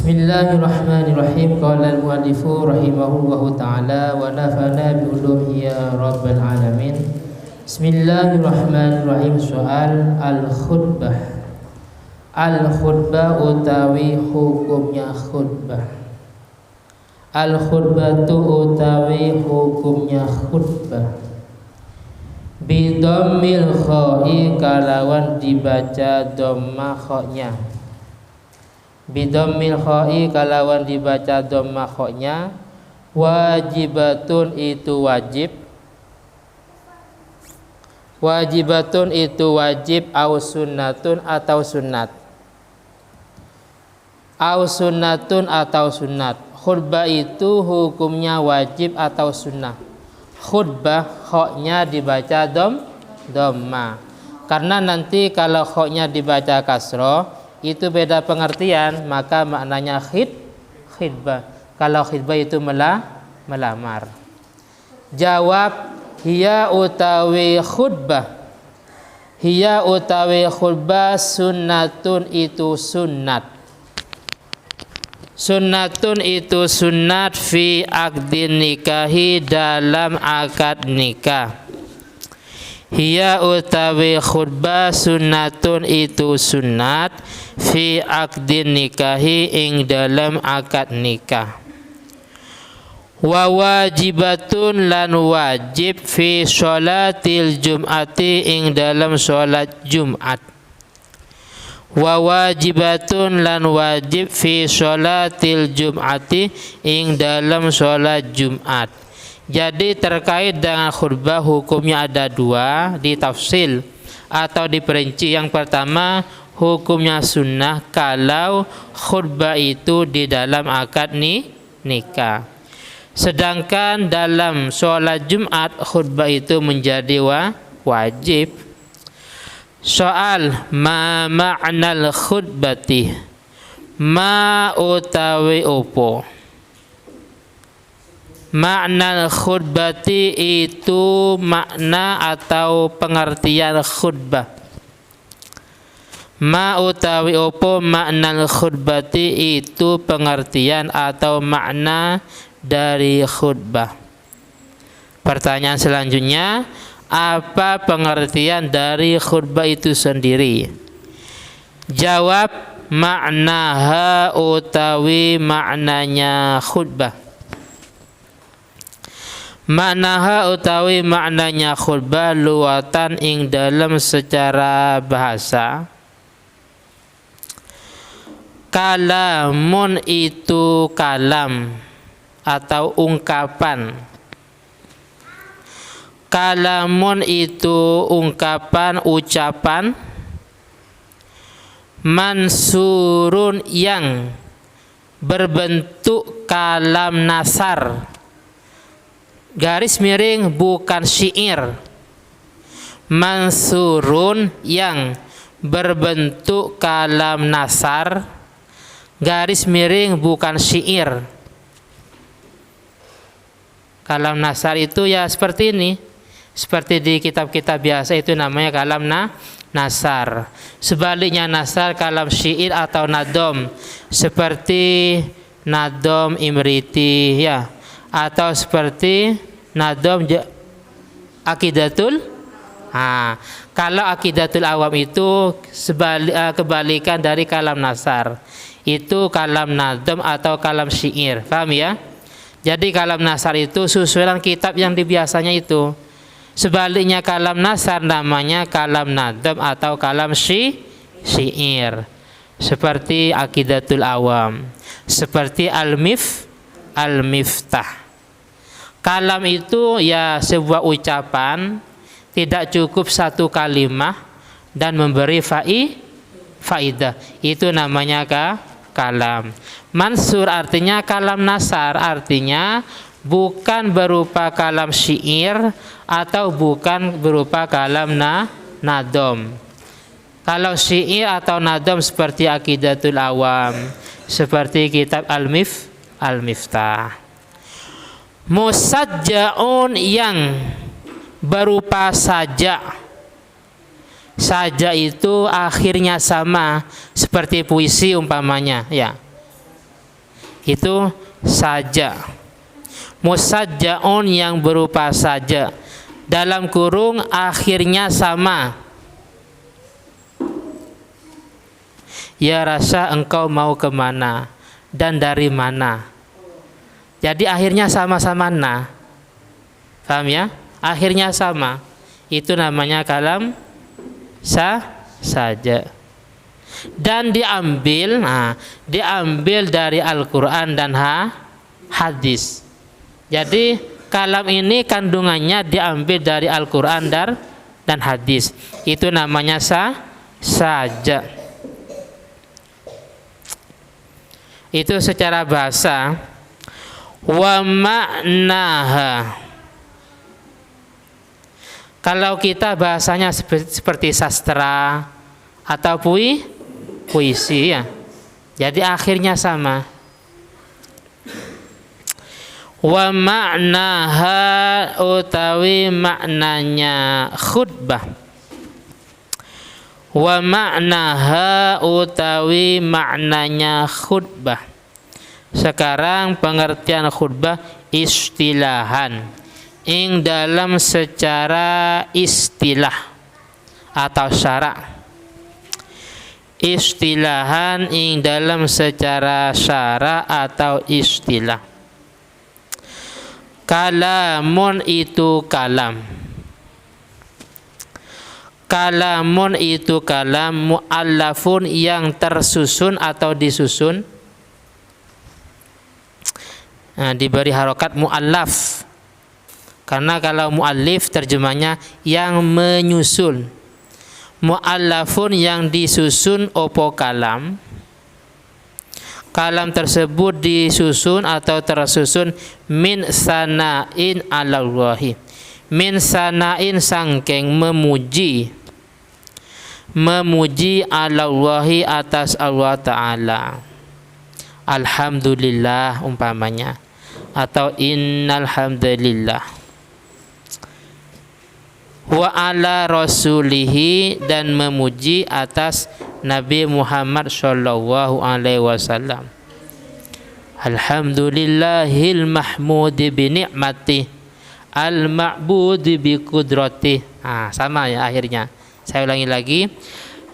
Bismillahirrahmanirrahim. Qala al-muallifu rahimahullahu ta'ala wa nafa'ana bi ulumihi ya rabbal alamin. Bismillahirrahmanirrahim. Soal al-khutbah. Al-khutbah utawi hukumnya khutbah. Al-khutbatu utawi hukumnya khutbah. Bidammil kha'i kalawan dibaca dhamma kha'nya. Bidammil kha'i kalawan dibaca dhamma kha'nya. Wajibatun itu wajib. Wajibatun itu wajib. Au sunnatun atau sunnat. Au sunnatun atau sunnat. Khutbah itu hukumnya wajib atau sunnah. Khutbah kha'nya dibaca dhamma. Karena nanti kalau kha'nya dibaca kasroh itu beda pengertian, maka maknanya khidbah. Kalau khidbah itu melamar. Jawab, hiya utawi khutbah. Hiya utawi khutbah sunnatun itu sunnat. Sunnatun itu sunnat fi aqdin nikahi dalam akad nikah. Hiya utawi khutbah sunnatun itu sunnat fi aqdin nikahi ing dalam akad nikah. Wa wajibatun lan wajib fi sholatil jum'ati ing dalam sholat Jumat. Wa wajibatun lan wajib fi sholatil jum'ati ing dalam sholat Jumat. Jadi terkait dengan khutbah hukumnya ada dua, ditafsil atau diperinci. Yang pertama hukumnya sunnah kalau khutbah itu di dalam akad nikah. Sedangkan dalam sholat Jumat khutbah itu menjadi wajib. Soal ma ma'nal khutbati. Ma utawi opo. Makna khutbati itu makna atau pengertian khutbah. Ma utawi opo makna khutbati itu pengertian atau makna dari khutbah. Pertanyaan selanjutnya, apa pengertian dari khutbah itu sendiri? Jawab, maknaha utawi maknanya khutbah. Maknaha utawi maknanya khutbah luwatan ing dalam secara bahasa. Kalamun itu kalam atau ungkapan. Kalamun itu ungkapan, ucapan. Mansurun yang berbentuk kalam nasar. Garis miring bukan syair. Mansurun yang berbentuk kalam nasar. Garis miring bukan syair. Kalam nasar itu ya seperti ini. Seperti di kitab-kitab biasa itu namanya kalam nasar. Sebaliknya nasar kalam syair atau nadom. Seperti nadom imriti ya. Atau seperti nadom akidatul. Kalau akidatul awam itu kebalikan dari kalam nasar. Itu kalam nadom atau kalam syair. Paham ya? Jadi kalam nasar itu susulan kitab yang biasanya itu. Sebaliknya kalam nasar namanya kalam nadom atau kalam syair. Seperti akidatul awam. Seperti al-miftah. Kalam itu ya sebuah ucapan, tidak cukup satu kalimah dan memberi faidah. Itu namanya kalam. Mansur artinya kalam nasar, artinya bukan berupa kalam syair atau bukan berupa kalam nadom. Kalau syair atau nadom seperti akidatul awam, seperti kitab al-miftah. Musajja'un yang berupa sajak. Sajak itu akhirnya sama seperti puisi umpamanya ya. Itu saja. Musajjaun yang berupa saja. Dalam kurung akhirnya sama. Ya rasa engkau mau kemana dan dari mana. Jadi akhirnya sama-sama na. Paham ya? Akhirnya sama. Itu namanya kalam saja. Dan diambil, diambil dari Al-Quran dan hadis. Jadi kalam ini kandungannya diambil dari Al-Quran dan hadis. Itu namanya saja. Itu secara bahasa. Wa ma'naha. Kalau kita bahasanya seperti sastra atau puisi ya. Jadi akhirnya sama. Wa ma'naha utawi maknanya khutbah. Wa ma'naha utawi maknanya khutbah. Sekarang pengertian khutbah istilahan. Ing dalam secara istilah atau syarak. Istilahan ing dalam secara syarak atau istilah. Kalamun itu kalam. Kalamun itu kalam mu'allafun yang tersusun atau disusun. Diberi harokat mu'allaf. Karena kalau mu'allif terjemahnya yang menyusun. Mu'allafun yang disusun opo kalam. Kalam tersebut disusun atau tersusun min sana'in alallahi. Min sana'in sangking memuji. Memuji alallahi atas Allah Ta'ala. Alhamdulillah umpamanya. Atau innal hamdalillah. Wa ala rasulihi dan memuji atas Nabi Muhammad sallallahu alaihi wasallam. Alhamdulillahil mahmudi bi ni'mati al ma'budi bi qudrati. Sama ya akhirnya. Saya ulangi lagi.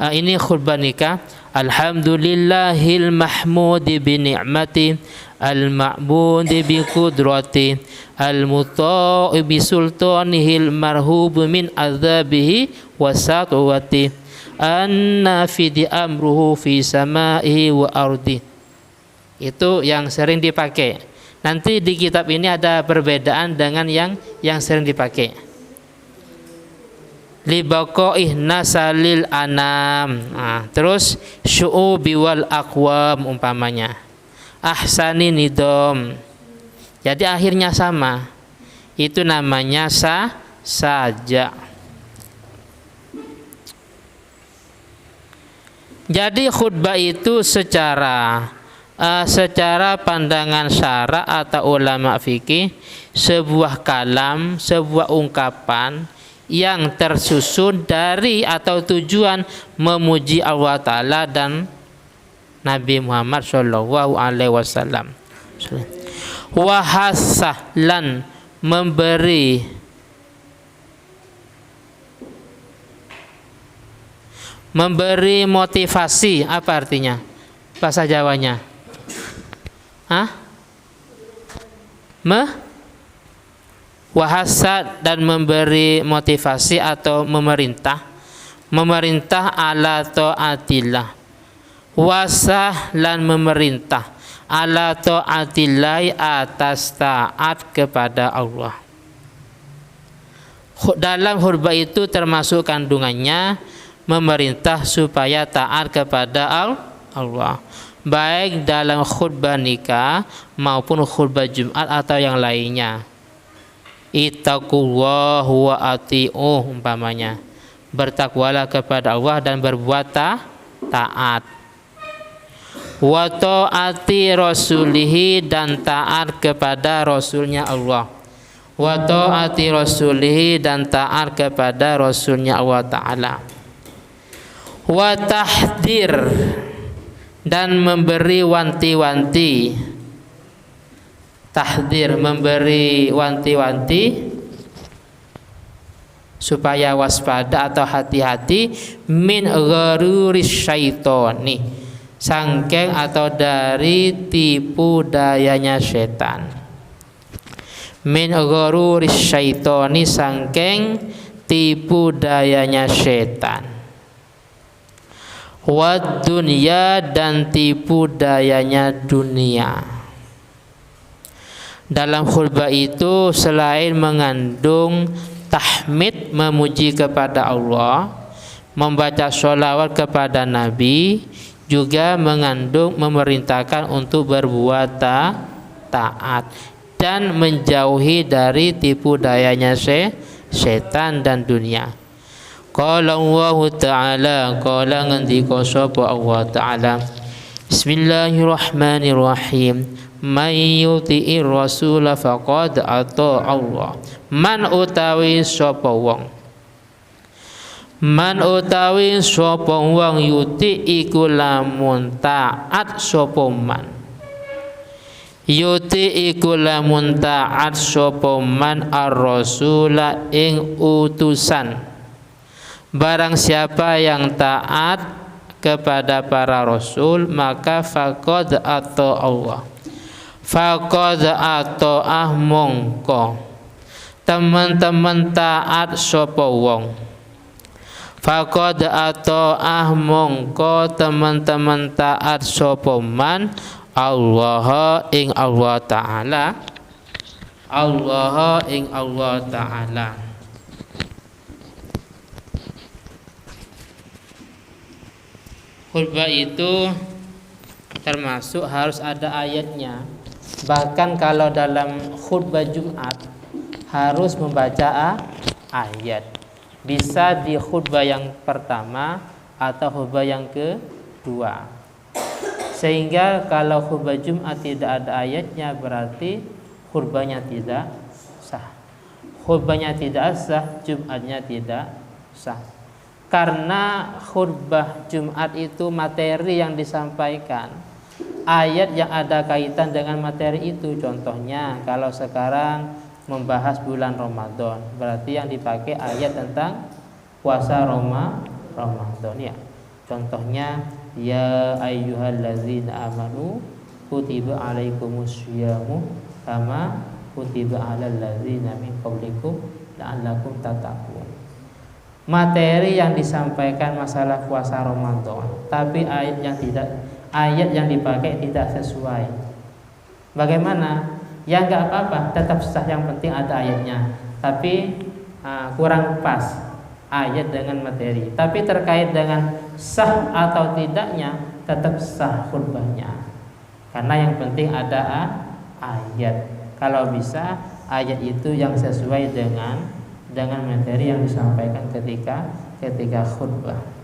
Ini khutbah nikah. Alhamdulillahil mahmudi bi ni'mati al ma'budi bi qudrati al muta'i bi sultanihil marhub min azabihi wa satwati annafidi amruhu fi sama'ihi wa ardi. Itu yang sering dipakai. Nanti di kitab ini ada perbedaan dengan yang sering dipakai. Li baqa'ih nasalil anam. Terus syu'ubi wal aqwam umpamanya. Ahsani nidom. Jadi akhirnya sama. Itu namanya saja. Jadi khutbah itu secara pandangan syara atau ulama fikih sebuah kalam, sebuah ungkapan yang tersusun dari atau tujuan memuji Allah Ta'ala dan Nabi Muhammad Shallallahu Alaihi Wasallam. Wahasah lan memberi motivasi. Apa artinya bahasa Jawanya? Wahasa dan memberi motivasi atau memerintah ala taatillah. Wasah lan memerintah ala ta'atillahi atas taat kepada Allah. Dalam khutbah itu termasuk kandungannya memerintah supaya taat kepada Allah, baik dalam khutbah nikah maupun khutbah Jumat atau yang lainnya. Ittaqullah wa ati'uh umpamanya. Bertakwalah kepada Allah dan berbuat taat. Wa ta'ati rasulihi dan taat kepada rasulnya Allah. Wa ta'ati rasulihi dan taat kepada rasulnya Allah Ta'ala. Wa tahdir dan memberi wanti-wanti tahdir, memberi wanti-wanti supaya waspada atau hati-hati min gharuris syaitoni, sangkeng atau dari tipu dayanya setan. Min gharuris syaitoni, sangkeng tipu dayanya setan. Wad dunya, dan tipu dayanya dunia. Dalam khutbah itu selain mengandung tahmid, memuji kepada Allah, membaca sholawat kepada Nabi, juga mengandung memerintahkan untuk berbuat taat dan menjauhi dari tipu dayanya setan dan dunia. Qala Allah Ta'ala, qala ngendika sapa Allah Ta'ala, Bismillahirrahmanirrahim, man yuti'ir rasul faqad ata Allah. Man utawi sapa wong, man utawi sapa wong, yuti iku lamun taat sapa man, yuti iku lamun taat sapa man ar-rasula ing utusan. Barang siapa yang taat kepada para rasul, maka faqad ata Allah. Faqad ata mongko teman-teman taat sapa wong. Faqad ata mongko teman-teman taat sapa man Allah ing Allah Ta'ala. Allah ing Allah Ta'ala. Khutbah itu termasuk harus ada ayatnya. Bahkan kalau dalam khutbah Jumat harus membaca ayat. Bisa di khutbah yang pertama atau khutbah yang kedua. Sehingga kalau khutbah Jumat tidak ada ayatnya, berarti khutbahnya tidak sah. Khutbahnya tidak sah, Jumatnya tidak sah. Karena khutbah Jumat itu materi yang disampaikan, ayat yang ada kaitan dengan materi itu. Contohnya kalau sekarang membahas bulan Ramadan, berarti yang dipakai ayat tentang puasa Ramadan ya. Contohnya ya ayyuhallazina amanu kutiba alaikumusyamu kama kutiba alal ladzina min qablikum la'allakum tattaqun. Materi yang disampaikan masalah puasa Ramadan, tapi ayat yang dipakai tidak sesuai. Bagaimana? Ya nggak apa-apa, tetap sah, yang penting ada ayatnya. Tapi kurang pas ayat dengan materi. Tapi terkait dengan sah atau tidaknya, tetap sah khutbahnya. Karena yang penting ada ayat. Kalau bisa ayat itu yang sesuai dengan materi yang disampaikan ketika khutbah.